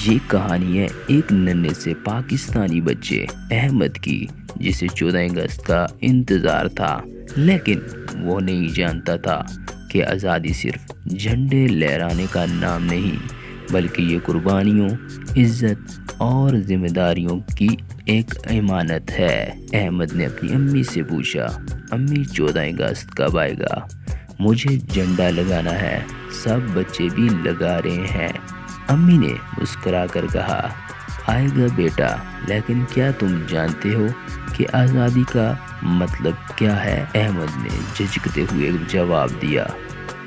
یہ کہانی ہے ایک ننھے سے پاکستانی بچے احمد کی، جسے 14 اگست کا انتظار تھا، لیکن وہ نہیں جانتا تھا کہ آزادی صرف جھنڈے لہرانے کا نام نہیں، بلکہ یہ قربانیوں، عزت اور ذمہ داریوں کی ایک امانت ہے۔ احمد نے اپنی امی سے پوچھا، امی 14 اگست کب آئے گا؟ مجھے جھنڈا لگانا ہے، سب بچے بھی لگا رہے ہیں۔ امی نے مسکرا کر کہا، آئے گا بیٹا، لیکن کیا تم جانتے ہو کہ آزادی کا مطلب کیا ہے؟ احمد نے جھجکتے ہوئے جواب دیا،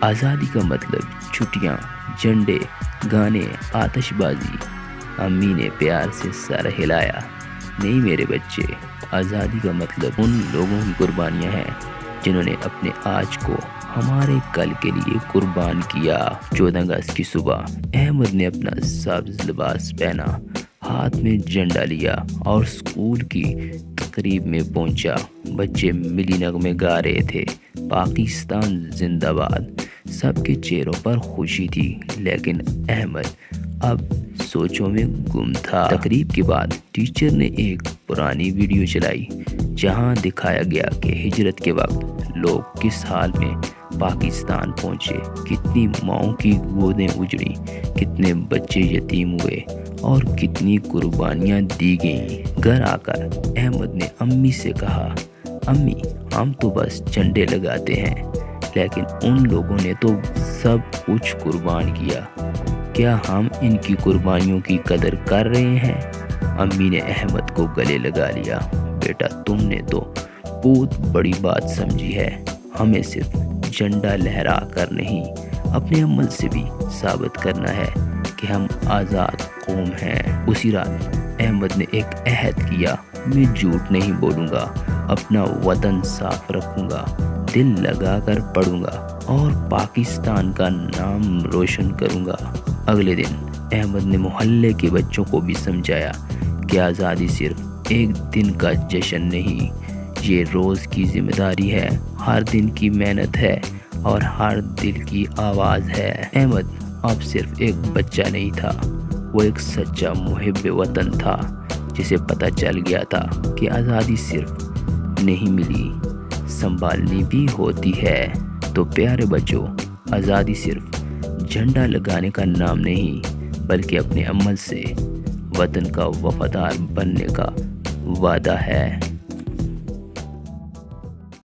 آزادی کا مطلب چھٹیاں، جھنڈے، گانے، آتش بازی۔ امی نے پیار سے سر ہلایا، نہیں میرے بچے، آزادی کا مطلب ان لوگوں کی قربانیاں ہیں جنہوں نے اپنے آج کو ہمارے کل کے لیے قربان کیا۔ 14 اگست کی صبح احمد نے اپنا سبز لباس پہنا، ہاتھ میں جھنڈا لیا اور اسکول کی تقریب میں پہنچا۔ بچے ملی نغمے گا رہے تھے، پاکستان زندہ باد۔ سب کے چہروں پر خوشی تھی، لیکن احمد اب سوچوں میں گم تھا۔ تقریب کے بعد ٹیچر نے ایک پرانی ویڈیو چلائی جہاں دکھایا گیا کہ ہجرت کے وقت لوگ کس حال میں پاکستان پہنچے، کتنی ماؤں کی گودیں اجڑی، کتنے بچے یتیم ہوئے اور کتنی قربانیاں دی گئیں۔ گھر آ کر احمد نے امی سے کہا، امی ہم تو بس جھنڈے لگاتے ہیں، لیکن ان لوگوں نے تو سب کچھ قربان کیا، کیا ہم ان کی قربانیوں کی قدر کر رہے ہیں؟ امی نے احمد کو گلے لگا لیا، بیٹا تم نے تو بہت بڑی بات سمجھی ہے، ہمیں صرف جھنڈا لہرا کر نہیں، اپنے عمل سے بھی ثابت کرنا ہے کہ ہم آزاد قوم ہیں۔ اسی رات احمد نے ایک عہد کیا، میں جھوٹ نہیں بولوں گا، اپنا وطن صاف رکھوں گا، دل لگا کر پڑھوں گا اور پاکستان کا نام روشن کروں گا۔ اگلے دن احمد نے محلے کے بچوں کو بھی سمجھایا کہ آزادی صرف ایک دن کا جشن نہیں، یہ روز کی ذمہ داری ہے، ہر دن کی محنت ہے اور ہر دل کی آواز ہے۔ احمد اب صرف ایک بچہ نہیں تھا، وہ ایک سچا محب وطن تھا، جسے پتہ چل گیا تھا کہ آزادی صرف نہیں ملی، سنبھالنی بھی ہوتی ہے۔ تو پیارے بچوں، آزادی صرف جھنڈا لگانے کا نام نہیں، بلکہ اپنے عمل سے وطن کا وفادار بننے کا وعدہ ہے۔